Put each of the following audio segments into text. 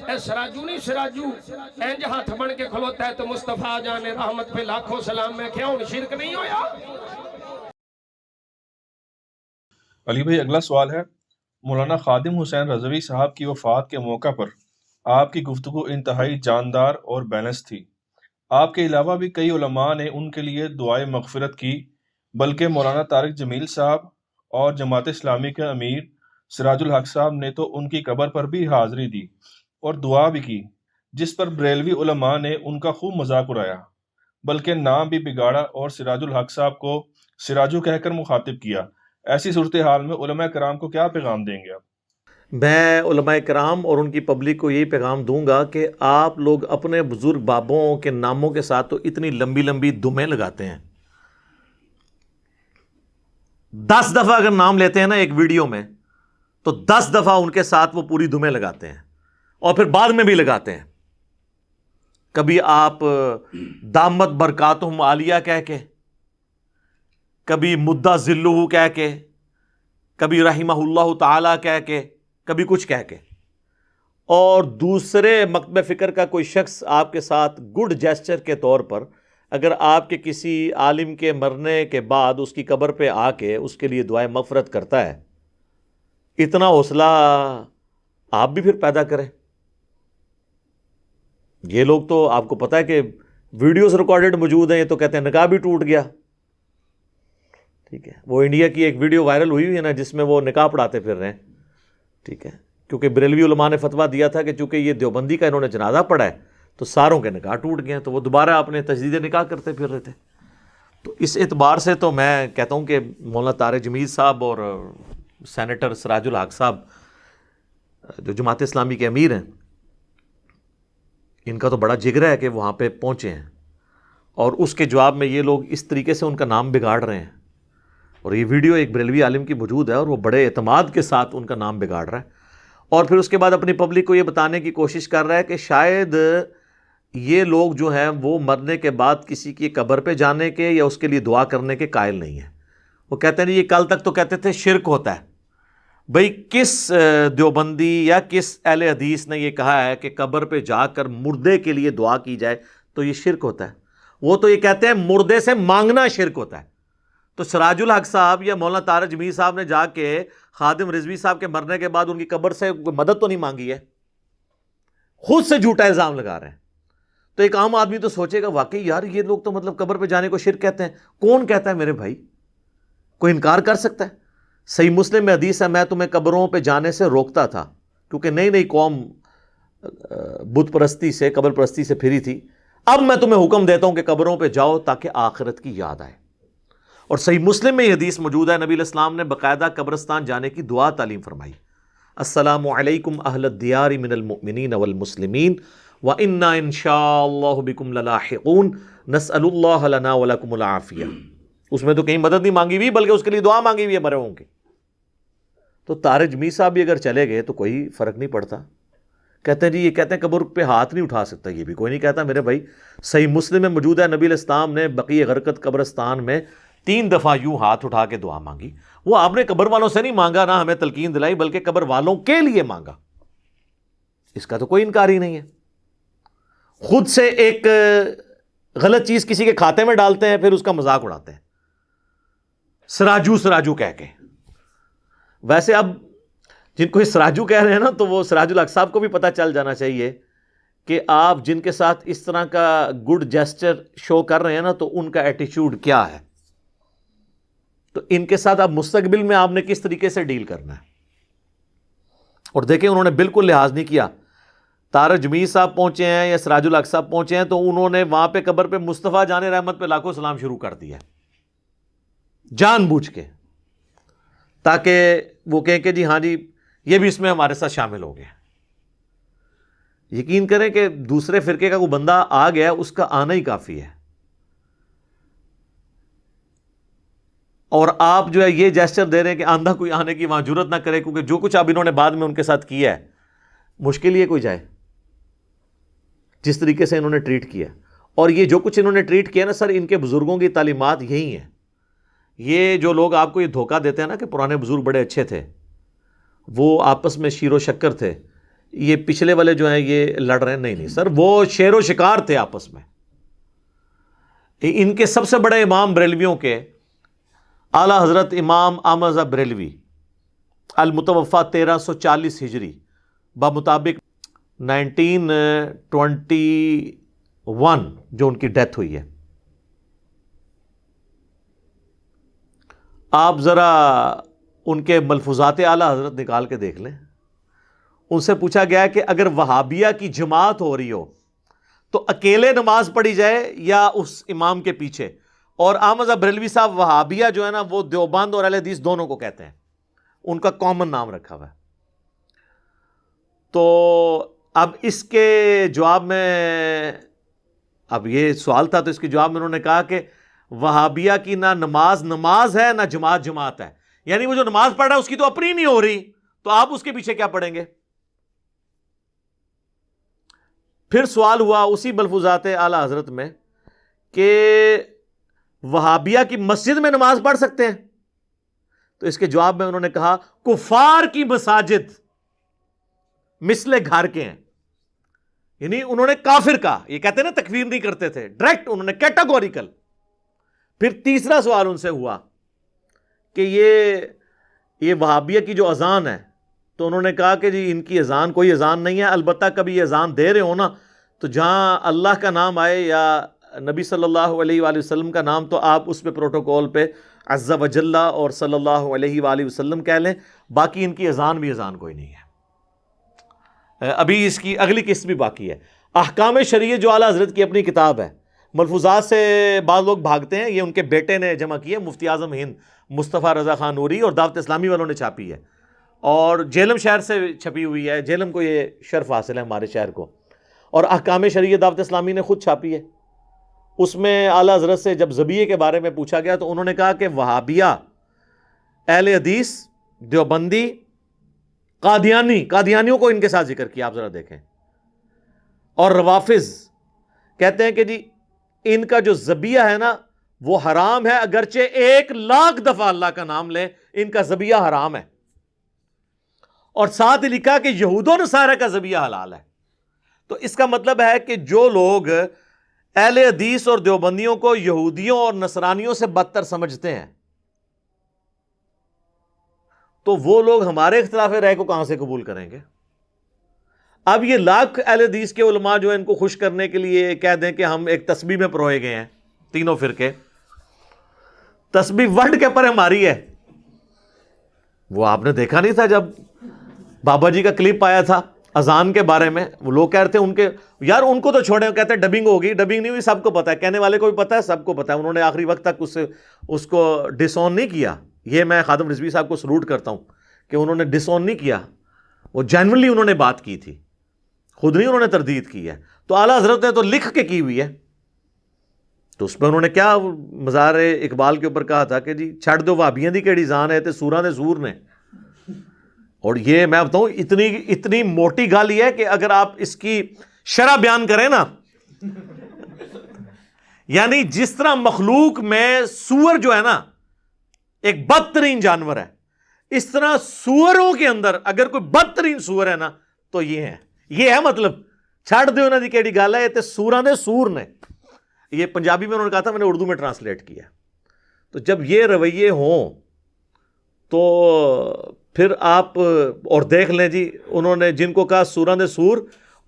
اے سراجو نہیں سراجو اینج ہاتھ بن کے کھلوتا ہے تو مصطفیٰ جان رحمت پہ لاکھوں سلام میں کیا ان شرک نہیں ہویا؟ علی بھائی اگلا سوال ہے، مولانا خادم حسین رضوی صاحب کی وفات کے موقع پر آپ کی گفتگو انتہائی جاندار اور بیلنس تھی۔ آپ کے علاوہ بھی کئی علماء نے ان کے لیے دعائے مغفرت کی، بلکہ مولانا طارق جمیل صاحب اور جماعت اسلامی کے امیر سراج الحق صاحب نے تو ان کی قبر پر بھی حاضری دی اور دعا بھی کی، جس پر بریلوی علماء نے ان کا خوب مذاق اڑایا، بلکہ نام بھی بگاڑا اور سراج الحق صاحب کو سراجو کہہ کر مخاطب کیا۔ ایسی صورتحال میں علماء کرام کو کیا پیغام دیں گے آپ؟ میں علماء کرام اور ان کی پبلک کو یہی پیغام دوں گا کہ آپ لوگ اپنے بزرگ بابوں کے ناموں کے ساتھ تو اتنی لمبی لمبی دمیں لگاتے ہیں، 10 دفعہ اگر نام لیتے ہیں نا ایک ویڈیو میں تو 10 دفعہ ان کے ساتھ وہ پوری دمیں لگاتے ہیں اور پھر بعد میں بھی لگاتے ہیں۔ کبھی آپ دامت برکاتہم عالیہ کہہ کے، کبھی مدہ ذلہ کہہ کے، کبھی رحمہ اللہ تعالیٰ کہہ کے، کبھی کچھ کہہ کے، اور دوسرے مکتب فکر کا کوئی شخص آپ کے ساتھ گڈ جیسچر کے طور پر اگر آپ کے کسی عالم کے مرنے کے بعد اس کی قبر پہ آ کے اس کے لیے دعائے مغفرت کرتا ہے، اتنا حوصلہ آپ بھی پھر پیدا کریں۔ یہ لوگ تو آپ کو پتہ ہے کہ ویڈیوز ریکارڈڈ موجود ہیں، یہ تو کہتے ہیں نکاح بھی ٹوٹ گیا، ٹھیک ہے۔ وہ انڈیا کی ایک ویڈیو وائرل ہوئی ہے نا جس میں وہ نکاح پڑھاتے پھر رہے ہیں، ٹھیک ہے، کیونکہ بریلوی علماء نے فتویٰ دیا تھا کہ چونکہ یہ دیوبندی کا انہوں نے جنازہ پڑھا ہے تو ساروں کے نکاح ٹوٹ گئے ہیں، تو وہ دوبارہ اپنے تجدید نکاح کرتے پھر رہے تھے۔ تو اس اعتبار سے تو میں کہتا ہوں کہ مولانا طارق جمیل صاحب اور سینیٹر سراج الحق صاحب جو جماعت اسلامی کے امیر ہیں، ان کا تو بڑا جگر ہے کہ وہاں پہ پہنچے ہیں، اور اس کے جواب میں یہ لوگ اس طریقے سے ان کا نام بگاڑ رہے ہیں، اور یہ ویڈیو ایک بریلوی عالم کی موجود ہے اور وہ بڑے اعتماد کے ساتھ ان کا نام بگاڑ رہا ہے، اور پھر اس کے بعد اپنی پبلک کو یہ بتانے کی کوشش کر رہا ہے کہ شاید یہ لوگ جو ہیں وہ مرنے کے بعد کسی کی قبر پہ جانے کے یا اس کے لیے دعا کرنے کے قائل نہیں ہیں۔ وہ کہتے ہیں یہ کل تک تو کہتے تھے شرک ہوتا ہے۔ بھئی کس دیوبندی یا کس اہل حدیث نے یہ کہا ہے کہ قبر پہ جا کر مردے کے لیے دعا کی جائے تو یہ شرک ہوتا ہے؟ وہ تو یہ کہتے ہیں مردے سے مانگنا شرک ہوتا ہے۔ تو سراج الحق صاحب یا مولانا طارق جمیل صاحب نے جا کے خادم رضوی صاحب کے مرنے کے بعد ان کی قبر سے مدد تو نہیں مانگی ہے، خود سے جھوٹا الزام لگا رہے ہیں۔ تو ایک عام آدمی تو سوچے گا واقعی یار یہ لوگ تو مطلب قبر پہ جانے کو شرک کہتے ہیں۔ کون کہتا ہے میرے بھائی؟ کوئی انکار کر سکتا ہے؟ صحیح مسلم میں حدیث ہے، میں تمہیں قبروں پہ جانے سے روکتا تھا کیونکہ نئی نئی قوم بت پرستی سے قبر پرستی سے پھری تھی، اب میں تمہیں حکم دیتا ہوں کہ قبروں پہ جاؤ تاکہ آخرت کی یاد آئے۔ اور صحیح مسلم میں یہ حدیث موجود ہے، نبی علیہ السلام نے باقاعدہ قبرستان جانے کی دعا تعلیم فرمائی، السلام علیکم اہل الدیار من المؤمنین والمسلمین وَإِنَّا إِن شَاءَ اللَّهُ بِكُمْ لَلَاحِقُونَ نَسْأَلُ اللَّهَ لَنَا وَلَكُمُ الْعَافِيَةَ۔ اس میں تو کہیں مدد نہیں مانگی ہوئی بلکہ اس کے لیے دعا مانگی ہوئی ہے مرے ہوں کی۔ تو طارق جمیل صاحب بھی اگر چلے گئے تو کوئی فرق نہیں پڑتا۔ کہتے ہیں جی یہ کہتے ہیں قبر پہ ہاتھ نہیں اٹھا سکتا، یہ بھی کوئی نہیں کہتا میرے بھائی۔ صحیح مسلم میں موجود ہے، نبی علیہ السلام نے بقیع غرقد قبرستان میں 3 دفعہ یوں ہاتھ اٹھا کے دعا مانگی۔ وہ آپ نے قبر والوں سے نہیں مانگا، نہ ہمیں تلقین دلائی، بلکہ قبر والوں کے لیے مانگا۔ اس کا تو کوئی انکار ہی نہیں ہے۔ خود سے ایک غلط چیز کسی کے کھاتے میں ڈالتے ہیں پھر اس کا مذاق اڑاتے ہیں سراجو سراجو کہہ کے۔ ویسے اب جن کو یہ سراجو کہہ رہے ہیں نا تو وہ سراج الحق صاحب کو بھی پتہ چل جانا چاہیے کہ آپ جن کے ساتھ اس طرح کا گڈ جیسچر شو کر رہے ہیں نا تو ان کا ایٹیچیوڈ کیا ہے، تو ان کے ساتھ اب مستقبل میں آپ نے کس طریقے سے ڈیل کرنا ہے۔ اور دیکھیں انہوں نے بالکل لحاظ نہیں کیا۔ طارق جمیل صاحب پہنچے ہیں یا سراج الحق صاحب پہنچے ہیں تو انہوں نے وہاں پہ قبر پہ مصطفیٰ جان رحمت پہ لاکھوں سلام شروع کر دیا جان بوجھ کے، تاکہ وہ کہیں کہ جی ہاں جی یہ بھی اس میں ہمارے ساتھ شامل ہو گیا۔ یقین کریں کہ دوسرے فرقے کا کوئی بندہ آ گیا اس کا آنا ہی کافی ہے، اور آپ جو ہے یہ جیسچر دے رہے ہیں کہ آندھا کوئی آنے کی وہاں جرت نہ کرے، کیونکہ جو کچھ اب انہوں نے بعد میں ان کے ساتھ کیا ہے مشکل ہی ہے کوئی جائے جس طریقے سے انہوں نے ٹریٹ کیا۔ اور یہ جو کچھ انہوں نے ٹریٹ کیا نا سر، ان کے بزرگوں کی تعلیمات یہی ہیں۔ یہ جو لوگ آپ کو یہ دھوکہ دیتے ہیں نا کہ پرانے بزرگ بڑے اچھے تھے، وہ آپس میں شیر و شکر تھے، یہ پچھلے والے جو ہیں یہ لڑ رہے ہیں. نہیں سر، وہ شیر و شکار تھے آپس میں. ان کے سب سے بڑے امام بریلویوں کے اعلیٰ حضرت امام احمد رضا بریلوی المتوفا 1340 ہجری بمطابق 1921 جو ان کی ڈیتھ ہوئی ہے. آپ ذرا ان کے ملفوظات اعلیٰ حضرت نکال کے دیکھ لیں. ان سے پوچھا گیا کہ اگر وہابیہ کی جماعت ہو رہی ہو تو اکیلے نماز پڑھی جائے یا اس امام کے پیچھے. اور احمد رضا بریلوی صاحب وہابیہ جو ہے نا وہ دیوبند اور اہل حدیث دونوں کو کہتے ہیں، ان کا کامن نام رکھا ہوا ہے. تو اب اس کے جواب میں، اب یہ سوال تھا تو اس کے جواب میں انہوں نے کہا کہ وہابیہ کی نہ نماز ہے نہ جماعت ہے. یعنی وہ جو نماز پڑھ رہا ہے اس کی تو اپنی نہیں ہو رہی، تو آپ اس کے پیچھے کیا پڑھیں گے؟ پھر سوال ہوا اسی ملفوظات اعلیٰ حضرت میں کہ وہابیہ کی مسجد میں نماز پڑھ سکتے ہیں؟ تو اس کے جواب میں انہوں نے کہا کفار کی مساجد مثل گھر کے ہیں. یعنی انہوں نے کافر کا، یہ کہتے ہیں نا تکفیر نہیں کرتے تھے، ڈائریکٹ انہوں نے کیٹاگوریکل. پھر تیسرا سوال ان سے ہوا کہ یہ وہابیہ کی جو اذان ہے، تو انہوں نے کہا کہ جی ان کی اذان کوئی اذان نہیں ہے، البتہ کبھی یہ اذان دے رہے ہو نا تو جہاں اللہ کا نام آئے یا نبی صلی اللہ علیہ وآلہ وسلم کا نام تو آپ اس پہ پروٹوکول پہ عز و جل اور صلی اللہ علیہ وآلہ وسلم کہہ لیں، باقی ان کی اذان بھی اذان کوئی نہیں ہے. ابھی اس کی اگلی قسط بھی باقی ہے. احکام شریعہ جو اعلیٰ حضرت کی اپنی کتاب ہے، ملفوظات سے بعض لوگ بھاگتے ہیں، یہ ان کے بیٹے نے جمع کی ہے، مفتی اعظم ہند مصطفیٰ رضا خان نوری، اور دعوت اسلامی والوں نے چھاپی ہے، اور جہلم شہر سے چھپی ہوئی ہے. جہلم کو یہ شرف حاصل ہے ہمارے شہر کو. اور احکام شریعہ دعوت اسلامی نے خود چھاپی ہے. اس میں اعلیٰ حضرت سے جب ذبیحے کے بارے میں پوچھا گیا تو انہوں نے کہا کہ وہابیہ، اہل حدیث، دیوبندی، قادیانیوں کو ان کے ساتھ ذکر کیا، آپ ذرا دیکھیں. اور روافظ کہتے ہیں کہ جی ان کا جو ذبیحہ ہے نا وہ حرام ہے، اگرچہ 1,00,000 دفعہ اللہ کا نام لیں ان کا ذبیحہ حرام ہے. اور ساتھ لکھا کہ یہود و نصارہ کا ذبیحہ حلال ہے. تو اس کا مطلب ہے کہ جو لوگ اہل حدیث اور دیوبندیوں کو یہودیوں اور نصرانیوں سے بدتر سمجھتے ہیں، تو وہ لوگ ہمارے اختلاف رائے کو کہاں سے قبول کریں گے؟ اب یہ لاکھ اہل حدیث کے علماء جو ان کو خوش کرنے کے لیے کہہ دیں کہ ہم ایک تسبیح میں پروئے گئے ہیں، تینوں فرقے، تسبیح ورڈ کے پر ہماری ہے. وہ آپ نے دیکھا نہیں تھا جب بابا جی کا کلپ آیا تھا اذان کے بارے میں، وہ لوگ کہہ رہے تھے ان کے یار ان کو تو چھوڑیں، کہتے ہیں ڈبنگ ہوگی، ڈبنگ نہیں ہوئی، سب کو پتا ہے، کہنے والے کو بھی پتا ہے، سب کو پتا ہے. انہوں نے آخری وقت تک اس کو ڈس آن نہیں کیا. یہ میں خادم رضوی صاحب کو سلوٹ کرتا ہوں کہ انہوں نے ڈس آن نہیں کیا، وہ جینوئنلی انہوں نے بات کی تھی، خود نہیں انہوں نے تردید کی ہے. تو اعلیٰ حضرت نے تو لکھ کے کی ہوئی ہے. تو اس پہ انہوں نے کیا مزار اقبال کے اوپر کہا تھا کہ جی چھڑ دو وہابیاں دی کیڑی جان ہے تے سوراں دے زور نے. اور یہ میں بتاؤں اتنی موٹی گال یہ ہے کہ اگر آپ اس کی شرح بیان کریں نا، یعنی جس طرح مخلوق میں سور جو ہے نا ایک بدترین جانور ہے، اس طرح سوروں کے اندر اگر کوئی بدترین سور ہے نا تو یہ ہے مطلب چھڑ دے انہاں دی کیڑی گل ہے تے سوراں دے سور نے. یہ پنجابی میں انہوں نے کہا تھا، میں نے اردو میں ٹرانسلیٹ کیا. تو جب یہ رویے ہوں تو پھر آپ اور دیکھ لیں جی، انہوں نے جن کو کہا سوراں دے سور،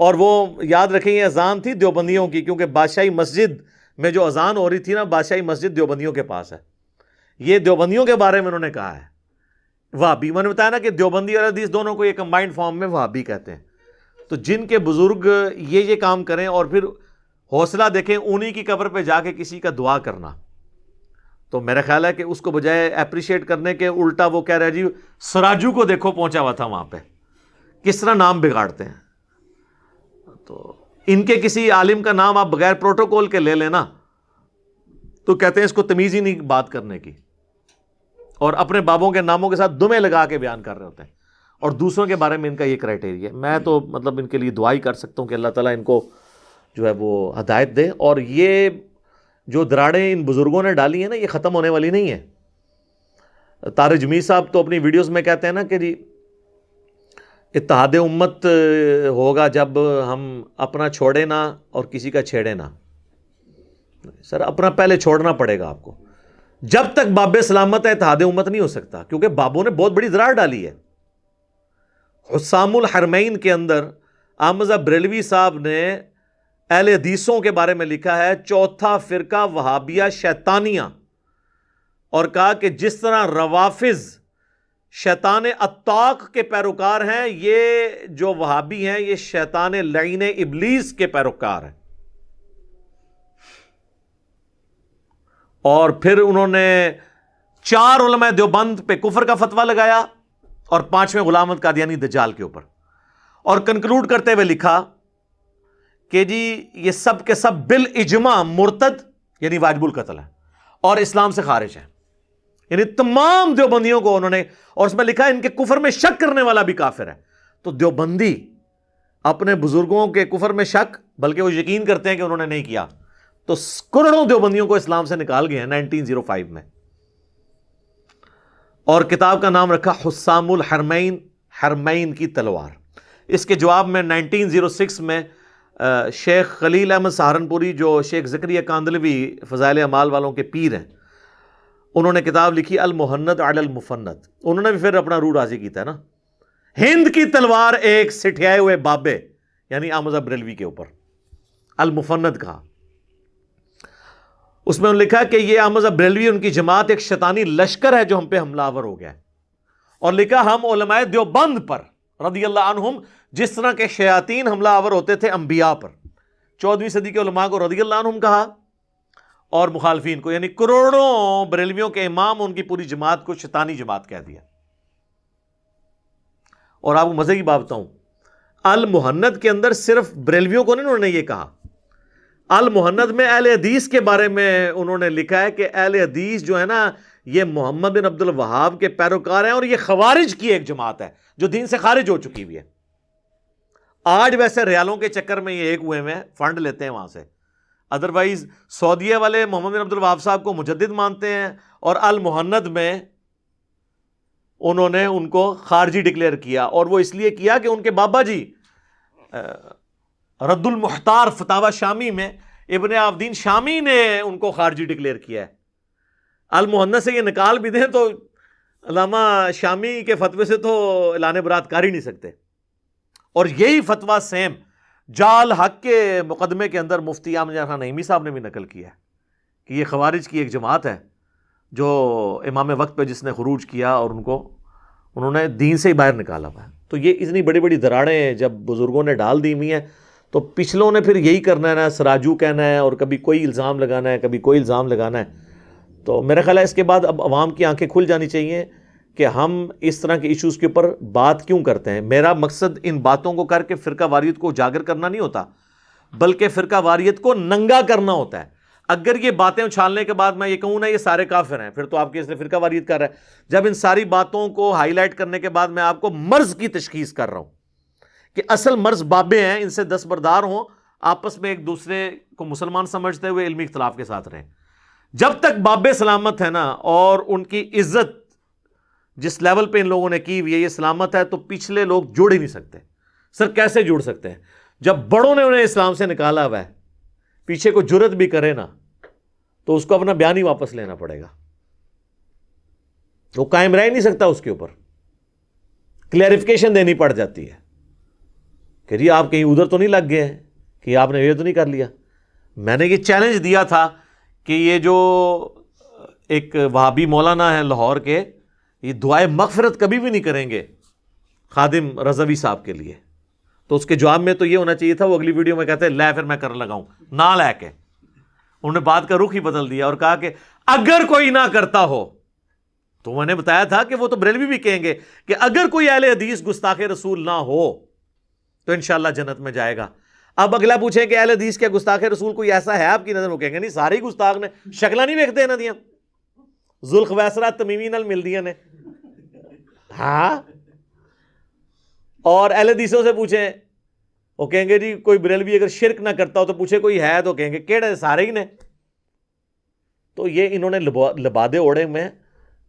اور وہ یاد رکھیں یہ اذان تھی دیوبندیوں کی، کیونکہ بادشاہی مسجد میں جو اذان ہو رہی تھی نا بادشاہی مسجد دیوبندیوں کے پاس ہے. یہ دیوبندیوں کے بارے میں انہوں نے کہا ہے. وہابی میں نے بتایا نا کہ دیوبندی اور حدیث دونوں کو یہ کمبائنڈ فارم میں وہابی کہتے ہیں. تو جن کے بزرگ یہ کام کریں اور پھر حوصلہ دیکھیں انہی کی قبر پہ جا کے کسی کا دعا کرنا، تو میرا خیال ہے کہ اس کو بجائے اپریشیٹ کرنے کے الٹا وہ کہہ رہے جی سراجو کو دیکھو پہنچا ہوا تھا وہاں پہ، کس طرح نام بگاڑتے ہیں. تو ان کے کسی عالم کا نام آپ بغیر پروٹوکول کے لے لینا تو کہتے ہیں اس کو تمیز ہی نہیں بات کرنے کی، اور اپنے بابوں کے ناموں کے ساتھ دمیں لگا کے بیان کر رہے ہوتے ہیں. اور دوسروں کے بارے میں ان کا یہ کرائٹیریا ہے. میں تو مطلب ان کے لیے دعا ہی کر سکتا ہوں کہ اللہ تعالیٰ ان کو جو ہے وہ ہدایت دے. اور یہ جو دراڑیں ان بزرگوں نے ڈالی ہیں نا یہ ختم ہونے والی نہیں ہے. طارق جمیل صاحب تو اپنی ویڈیوز میں کہتے ہیں نا کہ جی اتحاد امت ہوگا جب ہم اپنا چھوڑے نہ اور کسی کا چھیڑے نہ. سر اپنا پہلے چھوڑنا پڑے گا آپ کو. جب تک باب سلامت ہے اتحاد امت نہیں ہو سکتا, کیونکہ بابوں نے بہت بڑی دراڑ ڈالی ہے. حسام الحرمین کے اندر احمد بریلوی صاحب نے اہل حدیثوں کے بارے میں لکھا ہے چوتھا فرقہ وہابیہ شیطانیہ, اور کہا کہ جس طرح روافظ شیطان اتاق کے پیروکار ہیں, یہ جو وہابی ہیں یہ شیطان لعین ابلیس کے پیروکار ہیں. اور پھر انہوں نے 4 علماء دیوبند پہ کفر کا فتویٰ لگایا اور 5ویں غلام احمد قادیانی دجال کے اوپر, اور کنکلوڈ کرتے ہوئے لکھا کہ جی یہ سب کے سب بالاجماع مرتد یعنی واجب القتل ہے اور اسلام سے خارج ہیں. یعنی تمام دیوبندیوں کو انہوں نے, اور اس میں لکھا ہے ان کے کفر میں شک کرنے والا بھی کافر ہے. تو دیوبندی اپنے بزرگوں کے کفر میں شک, بلکہ وہ یقین کرتے ہیں کہ انہوں نے نہیں کیا, تو کروڑوں دیوبندیوں کو اسلام سے نکال گئے ہیں 1905 میں. اور کتاب کا نام رکھا حسام الحرمین, حرمین کی تلوار. اس کے جواب میں 1906 میں شیخ خلیل احمد سہارنپوری, جو شیخ زکریا کاندلوی فضائل اعمال والوں کے پیر ہیں, انہوں نے کتاب لکھی المہند علی المفند. انہوں نے بھی پھر اپنا روح راضی کیتا ہے نا, ہند کی تلوار ایک سٹھیائے ہوئے بابے یعنی احمد بریلوی کے اوپر, المفند کہا. اس میں انہوں نے لکھا کہ یہ احمد بریلوی ان کی جماعت ایک شیطانی لشکر ہے جو ہم پہ حملہ آور ہو گیا ہے. اور لکھا ہم علماء دیوبند پر رضی اللہ عنہم جس طرح کے شیاطین حملہ آور ہوتے تھے انبیاء پر. 14ویں صدی کے علماء کو رضی اللہ عنہم کہا اور مخالفین کو, یعنی کروڑوں بریلویوں کے امام ان کی پوری جماعت کو شیطانی جماعت کہہ دیا. اور آپ کو مزے کی بات بتاؤں, المہند کے اندر صرف بریلویوں کو نہیں انہوں نے یہ کہا, المہند میں اہل حدیث کے بارے میں انہوں نے لکھا ہے کہ اہل حدیث جو ہے نا یہ محمد بن عبد الوہاب کے پیروکار ہیں, اور یہ خوارج کی ایک جماعت ہے جو دین سے خارج ہو چکی ہوئی ہے. آج ویسے ریالوں کے چکر میں یہ ایک ہوئے میں فنڈ لیتے ہیں وہاں سے, ادروائز سعودیہ والے محمد بن عبد الوہاب صاحب کو مجدد مانتے ہیں, اور المہند میں انہوں نے ان کو خارجی ڈکلیئر کیا, اور وہ اس لیے کیا کہ ان کے بابا جی رد المحتار فتاوی شامی میں ابن عابدین شامی نے ان کو خارجی ڈکلیئر کیا ہے. المہند سے یہ نکال بھی دیں تو علامہ شامی کے فتوے سے تو اعلان برات کر ہی نہیں سکتے. اور یہی فتویٰ سیم جال حق کے مقدمے کے اندر مفتی احمد خان نعیمی صاحب نے بھی نقل کیا ہے کہ یہ خوارج کی ایک جماعت ہے جو امام وقت پہ جس نے خروج کیا اور انہوں نے دین سے ہی باہر نکالا ہوا ہے. تو یہ اتنی بڑی بڑی دراڑیں جب بزرگوں نے ڈال دی ہوئی ہیں تو پچھلوں نے پھر یہی کرنا ہے نا, سراجو کہنا ہے اور کبھی کوئی الزام لگانا ہے, کبھی کوئی الزام لگانا ہے. تو میرا خیال ہے اس کے بعد اب عوام کی آنکھیں کھل جانی چاہیے کہ ہم اس طرح کے ایشوز کے اوپر بات کیوں کرتے ہیں. میرا مقصد ان باتوں کو کر کے فرقہ واریت کو اجاگر کرنا نہیں ہوتا, بلکہ فرقہ واریت کو ننگا کرنا ہوتا ہے. اگر یہ باتیں اچھالنے کے بعد میں یہ کہوں نا یہ سارے کافر ہیں, پھر تو آپ کے اس نے فرقہ واریت کر رہا ہے. جب ان ساری باتوں کو ہائی لائٹ کرنے کے بعد میں آپ کو مرض کی تشخیص کر رہا ہوں کہ اصل مرض بابے ہیں, ان سے دستبردار ہوں, آپس میں ایک دوسرے کو مسلمان سمجھتے ہوئے علمی اختلاف کے ساتھ رہیں. جب تک بابے سلامت ہے نا اور ان کی عزت جس لیول پہ ان لوگوں نے کی ہوئی ہے یہ سلامت ہے, تو پچھلے لوگ جڑ ہی نہیں سکتے. سر کیسے جڑ سکتے ہیں جب بڑوں نے انہیں اسلام سے نکالا ہوا ہے, پیچھے کو جرت بھی کرے نا تو اس کو اپنا بیان ہی واپس لینا پڑے گا, وہ قائم رہ ہی نہیں سکتا, اس کے اوپر کلیریفیکیشن دینی پڑ جاتی ہے کہ جی آپ کہیں ادھر تو نہیں لگ گئے ہیں کہ آپ نے یہ تو نہیں کر لیا. میں نے یہ چیلنج دیا تھا کہ یہ جو ایک وہابی مولانا ہے لاہور کے, یہ دعائے مغفرت کبھی بھی نہیں کریں گے خادم رضوی صاحب کے لیے. تو اس کے جواب میں تو یہ ہونا چاہیے تھا, وہ اگلی ویڈیو میں کہتے ہیں لے پھر میں کر لگاؤں, نہ لے کے انہوں نے بات کا رخ ہی بدل دیا اور کہا کہ اگر کوئی نہ کرتا ہو, تو میں نے بتایا تھا کہ وہ تو بریلوی بھی کہیں گے کہ اگر کوئی اہل حدیث گستاخ رسول نہ ہو تو انشاءاللہ جنت میں جائے گا. اب اگلا پوچھیں کہ اہل حدیث کیا گستاخ رسول کوئی ایسا ہے آپ کی نظر, وہ کہیں گے نہیں سارے گستاخ نے, شکلہ نہیں ویکھتے نہ دیاں ذوالخویسرہ تمیمی نال ملدیاں نے. ہاں, اور اہل حدیثوں سے پوچھیں وہ کہیں گے جی کوئی بریلوی اگر شرک نہ کرتا ہو تو پوچھے کوئی ہے, تو کہیں گے کیڑے سارے ہی نے. تو یہ انہوں نے لبادے اوڑے میں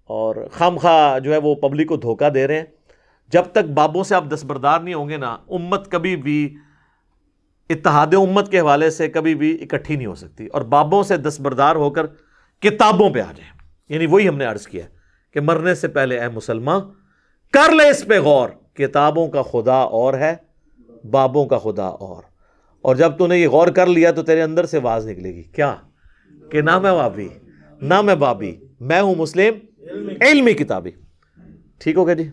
اور خام خواہ جو ہے وہ پبلک کو دھوکہ دے رہے ہیں. جب تک بابوں سے آپ دستبردار نہیں ہوں گے نا، امت کبھی بھی اتحاد امت کے حوالے سے کبھی بھی اکٹھی نہیں ہو سکتی. اور بابوں سے دستبردار ہو کر کتابوں پہ آ جائیں. یعنی وہی ہم نے عرض کیا کہ مرنے سے پہلے اے مسلمان کر لے اس پہ غور، کتابوں کا خدا اور ہے، بابوں کا خدا اور جب تو نے یہ غور کر لیا تو تیرے اندر سے آواز نکلے گی کیا کہ نہ میں بابی نہ میں بابی، میں ہوں مسلم علمی کتابی. ٹھیک ہو گیا جی.